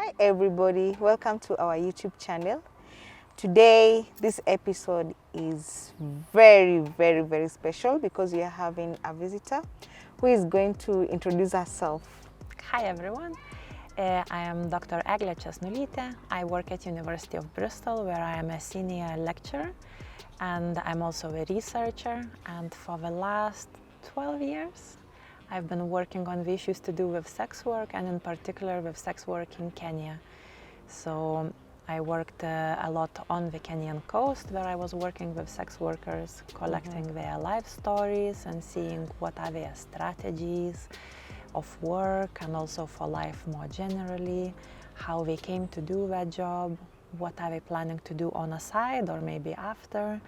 Hi everybody, welcome to our YouTube channel. Today, this episode is very special because we are having a visitor who is going to introduce herself. Hi everyone, I am Dr. Eglė Česnulytė. I work at University of Bristol where I am a senior lecturer and I'm also a researcher, and for the last 12 years I've been working on the issues to do with sex work, and in particular with sex work in Kenya. So I worked a lot on the Kenyan coast where I was working with sex workers, collecting their life stories and seeing what are their strategies of work and also for life more generally, how they came to do that job, what are they planning to do on a side or maybe after.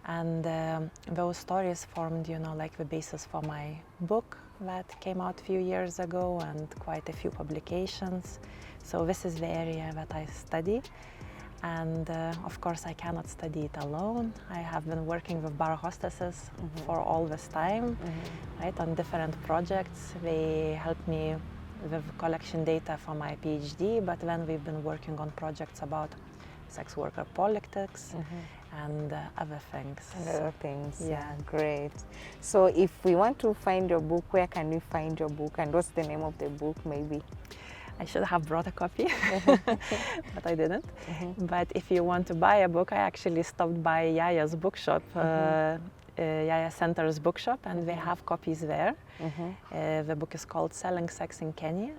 And those stories formed, like the basis for my book that came out a few years ago and quite a few publications. So this is the area that I study. And of course, I cannot study it alone. I have been working with bar hostesses for all this time, right, on different projects. They helped me with collection data for my PhD, but then we've been working on projects about sex worker politics and other things. Yeah, great. So if we want to find your book, where can we find your book, and what's the name of the book maybe? I should have brought a copy, but I didn't. But if you want to buy a book, I actually stopped by Yaya's bookshop, Yaya Center's bookshop, and they have copies there. The book is called Selling Sex in Kenya,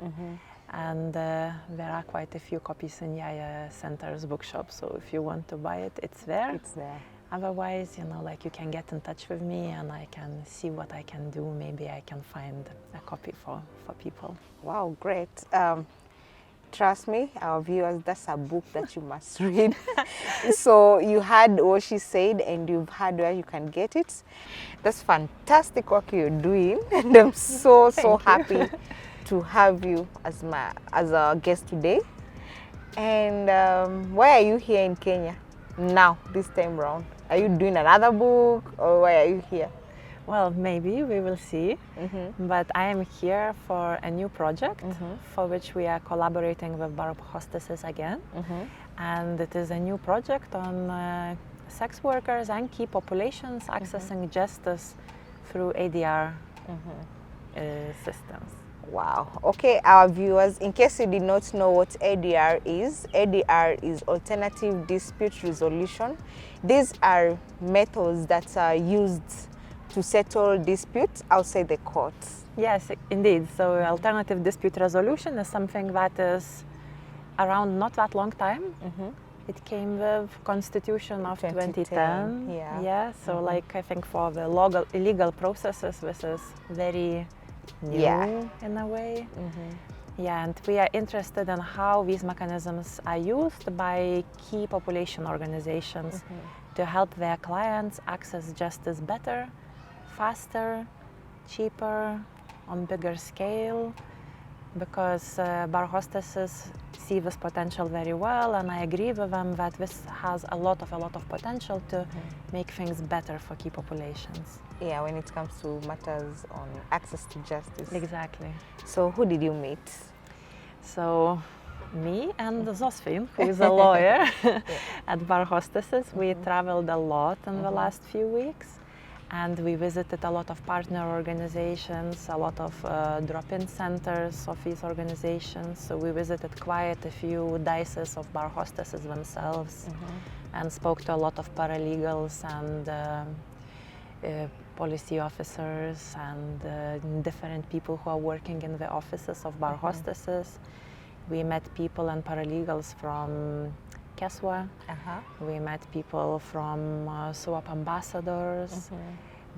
and there are quite a few copies in Yaya Center's bookshop. So if you want to buy it, it's there. It's there. Otherwise, you can get in touch with me and I can see what I can do. Maybe I can find a copy for people. Wow, great. Trust me, our viewers, that's a book that you must read. So you heard what she said and you've heard where you can get it. That's fantastic work you're doing, and I'm so happy to have you as our guest today. And why are you here in Kenya now, this time around? Are you doing another book, or why are you here? Well, maybe we will see. But I am here for a new project for which we are collaborating with bar hostesses again. And it is a new project on sex workers and key populations accessing justice through ADR systems. Wow. Okay, our viewers, in case you did not know what ADR is Alternative Dispute Resolution. These are methods that are used to settle disputes outside the courts. Yes, indeed. So alternative dispute resolution is something that is around not that long time. It came with Constitution of 2010. Yeah. So like I think for the legal processes, this is very new in a way. Yeah, and we are interested in how these mechanisms are used by key population organizations to help their clients access justice better, faster, cheaper, on bigger scale, because bar hostesses see this potential very well, and I agree with them that this has a lot of potential to make things better for key populations. Yeah, when it comes to matters on access to justice. Exactly. So who did you meet? So me and Zosfin, who is a lawyer at bar hostesses, we traveled a lot in the last few weeks. And we visited a lot of partner organizations, a lot of drop-in centers of these organizations. So we visited quite a few dices of bar hostesses themselves and spoke to a lot of paralegals and policy officers and different people who are working in the offices of bar hostesses. We met people and paralegals from Keswa. We met people from SWAP ambassadors.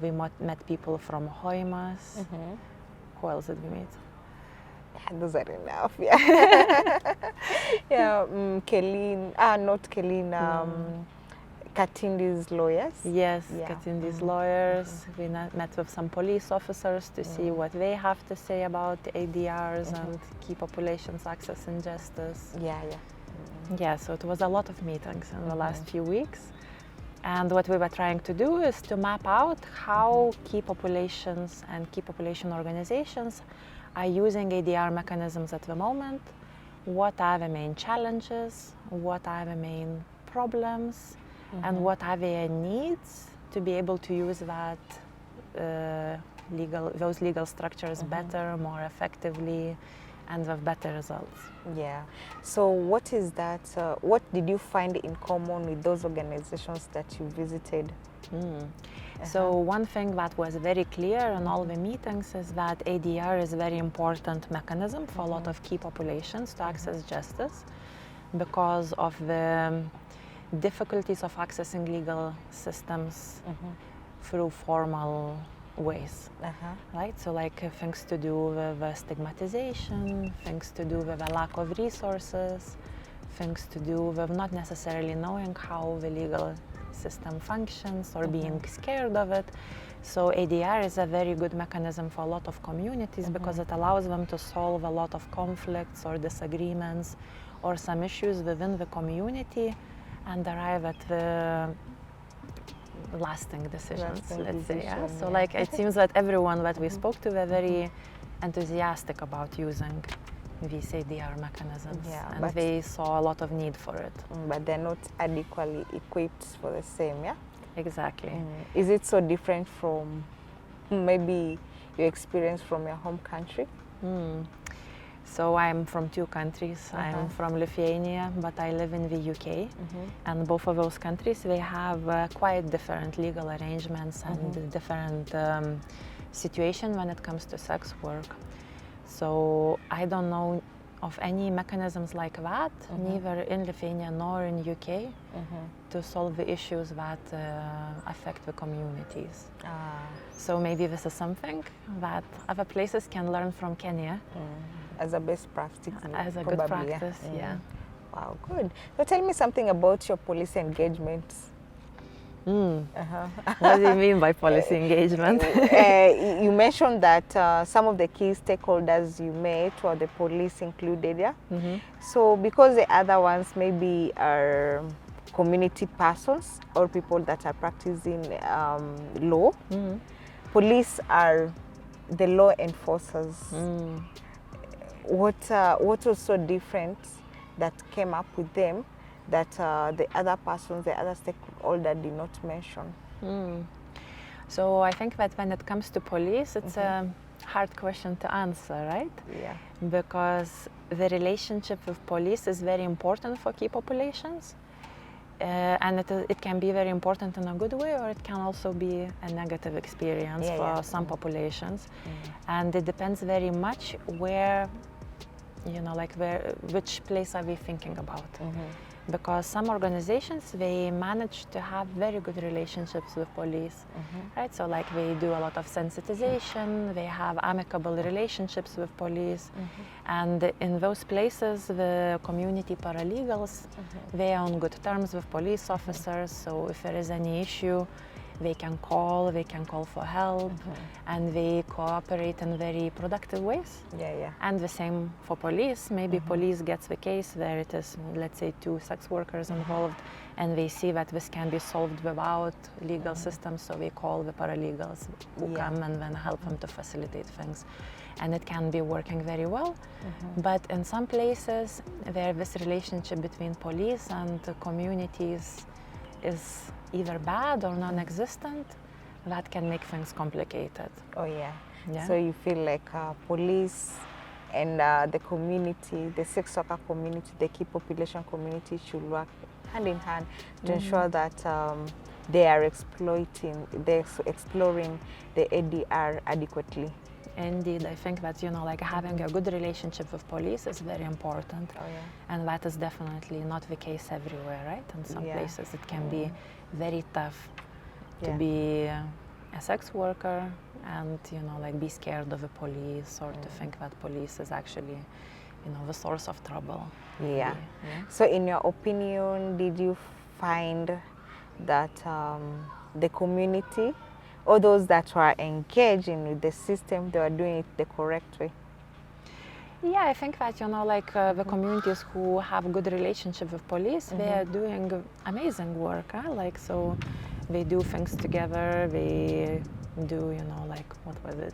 We met people from Hoimas. Who else did we meet? Yeah, those are enough. Kelin, not Kelin, Katindi's lawyers. Yes, Katindi's lawyers. We met with some police officers to see what they have to say about the ADRs and key populations accessing justice. Yeah, so it was a lot of meetings in the last few weeks. And what we were trying to do is to map out how key populations and key population organizations are using ADR mechanisms at the moment what are the main challenges, what are the main problems, and what are their needs to be able to use that those legal structures better, more effectively, and with better results. Yeah. So what is that? What did you find in common with those organizations that you visited? So one thing that was very clear in all the meetings is that ADR is a very important mechanism for a lot of key populations to access justice because of the difficulties of accessing legal systems through formal ways, right? So like things to do with stigmatization, things to do with a lack of resources, things to do with not necessarily knowing how the legal system functions or being scared of it. So ADR is a very good mechanism for a lot of communities because it allows them to solve a lot of conflicts or disagreements or some issues within the community and arrive at the lasting decisions, let's say. Yeah? So like it seems that everyone that we spoke to were very enthusiastic about using these ADR mechanisms, and they saw a lot of need for it. But they're not adequately equipped for the same, yeah? Exactly. Is it so different from maybe your experience from your home country? So I'm from two countries. I'm from Lithuania, but I live in the UK. And both of those countries, they have quite different legal arrangements and different situation when it comes to sex work. So I don't know of any mechanisms like that, neither in Lithuania nor in UK, to solve the issues that affect the communities. So maybe this is something that other places can learn from Kenya. As a best practice. As a good practice, yeah. Wow, good. So tell me something about your policy engagements. What do you mean by policy engagement? You mentioned that some of the key stakeholders you met were the police included, yeah? So because the other ones maybe are community persons or people that are practicing law, police are the law enforcers. What was so different that came up with them that the other persons, the other stakeholders did not mention? So I think that when it comes to police, it's a hard question to answer, right? Yeah. Because the relationship with police is very important for key populations. And it can be very important in a good way, or it can also be a negative experience for some populations. And it depends very much where, which place are we thinking about. Because some organizations, they manage to have very good relationships with police, right? So like they do a lot of sensitization, they have amicable relationships with police, and in those places, the community paralegals, they are on good terms with police officers, so if there is any issue, they can call for help, and they cooperate in very productive ways. And the same for police. Maybe police gets the case where it is, let's say, 2 sex workers involved, and they see that this can be solved without legal systems, so they call the paralegals who come and then help them to facilitate things. And it can be working very well. But in some places, where this relationship between police and the communities is either bad or non-existent, that can make things complicated. So you feel like police and the community, the sex worker community, the key population community should work hand in hand to ensure that they are exploring the ADR adequately. Indeed, I think that having a good relationship with police is very important, and that is definitely not the case everywhere, right? In some places it can be very tough to be a sex worker and be scared of the police or to think that police is actually the source of trouble. So in your opinion, did you find that the community or those that were engaging with the system, they were doing it the correct way? Yeah, I think that the communities who have good relationship with police, they are doing amazing work. So they do things together. They do what was it?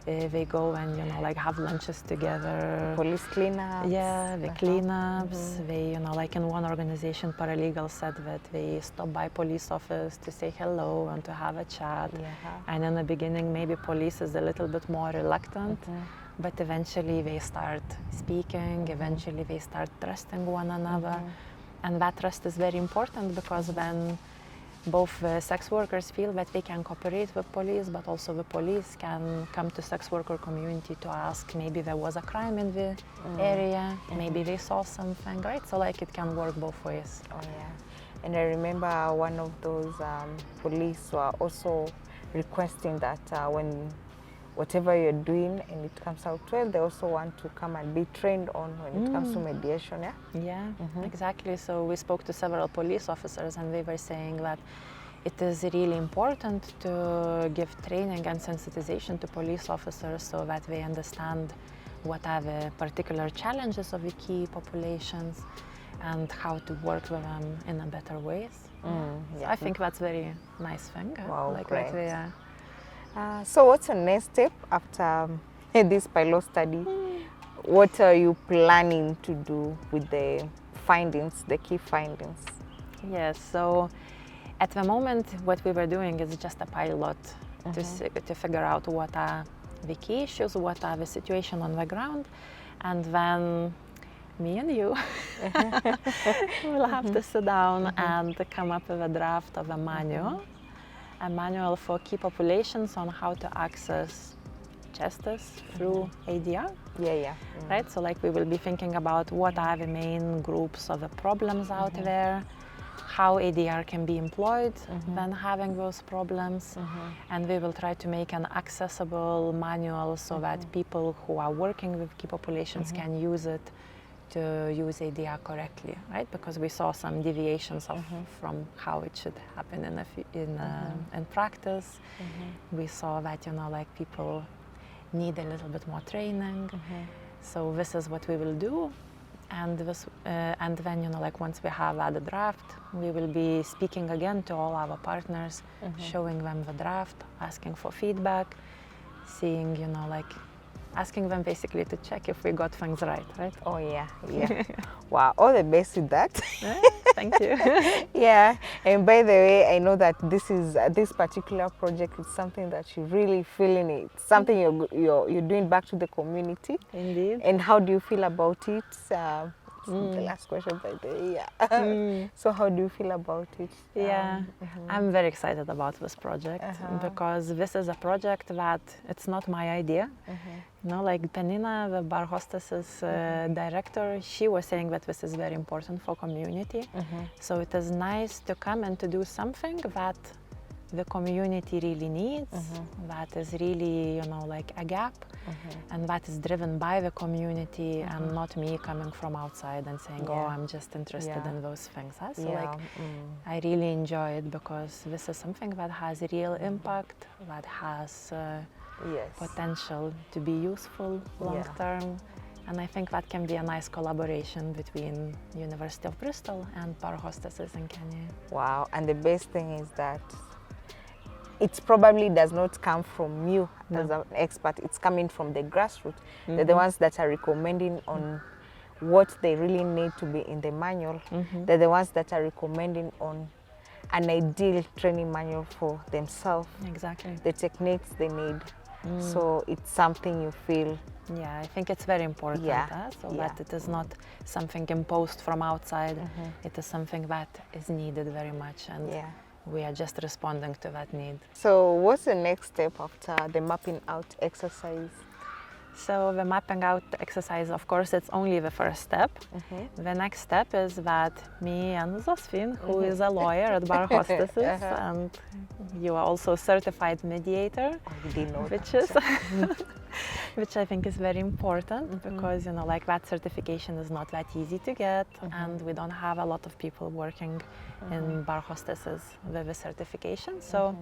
They go and, you know, like have lunches together. Police cleanups. Yeah, the cleanups. They, you know, like in one organization, paralegals said that they stop by police office to say hello and to have a chat. And in the beginning, maybe police is a little bit more reluctant, but eventually they start speaking, eventually they start trusting one another. And that trust is very important, because then both sex workers feel that they can cooperate with police, but also the police can come to sex worker community to ask, maybe there was a crime in the area, maybe they saw something, right? So like it can work both ways. Oh yeah. And I remember one of those police were also requesting that when whatever you're doing and it comes out well, they also want to come and be trained on when it comes to mediation, yeah? Yeah, exactly. So we spoke to several police officers, and they were saying that it is really important to give training and sensitization to police officers so that they understand what are the particular challenges of the key populations and how to work with them in a better ways. So I think that's very nice thing. Wow, like great. So what's your next step after this pilot study? What are you planning to do with the findings, the key findings? Yes, so at the moment what we were doing is just a pilot to figure out what are the key issues, what are the situation on the ground, and then me and you will have to sit down and come up with a draft of a manual for key populations on how to access justice through ADR. Right? So like we will be thinking about what are the main groups of the problems out there, how ADR can be employed when having those problems, and we will try to make an accessible manual so that people who are working with key populations can use it to use ADR correctly, right? Because we saw some deviations from how it should happen in practice. We saw that, you know, like people need a little bit more training. So this is what we will do, and then, you know, like once we have the draft, we will be speaking again to all our partners, showing them the draft, asking for feedback, seeing, you know, like asking them basically to check if we got things right? Oh yeah. Wow, all the best with that. Thank you. Yeah, and by the way, I know that this particular project is something that you really feel in it, something you're doing back to the community. Indeed. And how do you feel about it? The last question, by the way. So how do you feel about it? I'm very excited about this project because this is a project that it's not my idea. You know, like Penina, the bar hostess's director, she was saying that this is very important for community. So it is nice to come and to do something that the community really needs, that is really, you know, like a gap, and that is driven by the community and not me coming from outside and saying, oh, I'm just interested in those things. So like, I really enjoy it because this is something that has real impact, that has potential to be useful long term. And I think that can be a nice collaboration between University of Bristol and bar hostesses in Kenya. Wow, and the best thing is that it probably does not come from you as an expert, it's coming from the grassroots. They're the ones that are recommending on what they really need to be in the manual. They're the ones that are recommending on an ideal training manual for themselves. Exactly. The techniques they need. So it's something you feel. Yeah, I think it's very important that it is not something imposed from outside. It is something that is needed very much, and we are just responding to that need. So what's the next step after the mapping out exercise? So the mapping out exercise, of course, it's only the first step. The next step is that me and Zosfin, who is a lawyer at Bar Hostesses, and you are also certified mediator, which I think is very important because, you know, like that certification is not that easy to get, and we don't have a lot of people working in Bar Hostesses with the certification. So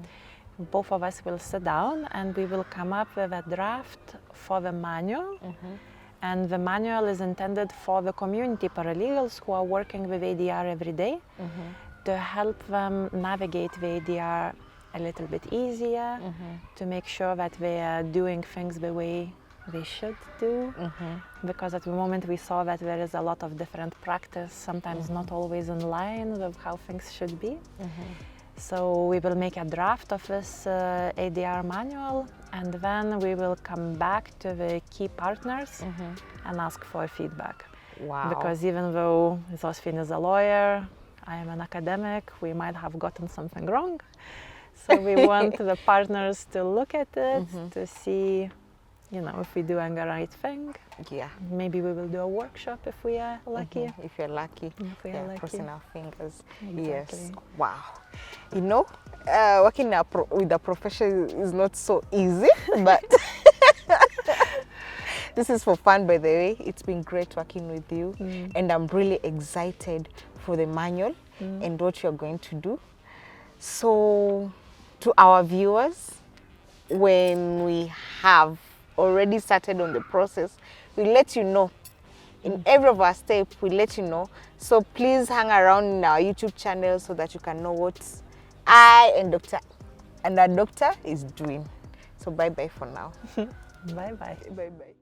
both of us will sit down and we will come up with a draft for the manual. And the manual is intended for the community paralegals who are working with ADR every day to help them navigate the ADR a little bit easier, to make sure that they are doing things the way they should do. Because at the moment we saw that there is a lot of different practice, sometimes not always in line with how things should be. So we will make a draft of this ADR manual, and then we will come back to the key partners and ask for feedback. Wow. Because even though Josephine is a lawyer, I am an academic, we might have gotten something wrong. So we want the partners to look at it, to see, you know, if we're doing the right thing. Yeah. Maybe we will do a workshop if we are lucky. If you're lucky. If we are lucky. Crossing our fingers. Exactly. Yes. Wow. You know, working with a profession is not so easy, but this is for fun, by the way. It's been great working with you, and I'm really excited for the manual and what you're going to do. So, to our viewers, when we have already started on the process, we let you know. In every of our steps, we let you know. So please hang around in our YouTube channel so that you can know what I and our doctor is doing. So bye-bye for now. Bye-bye. Bye-bye.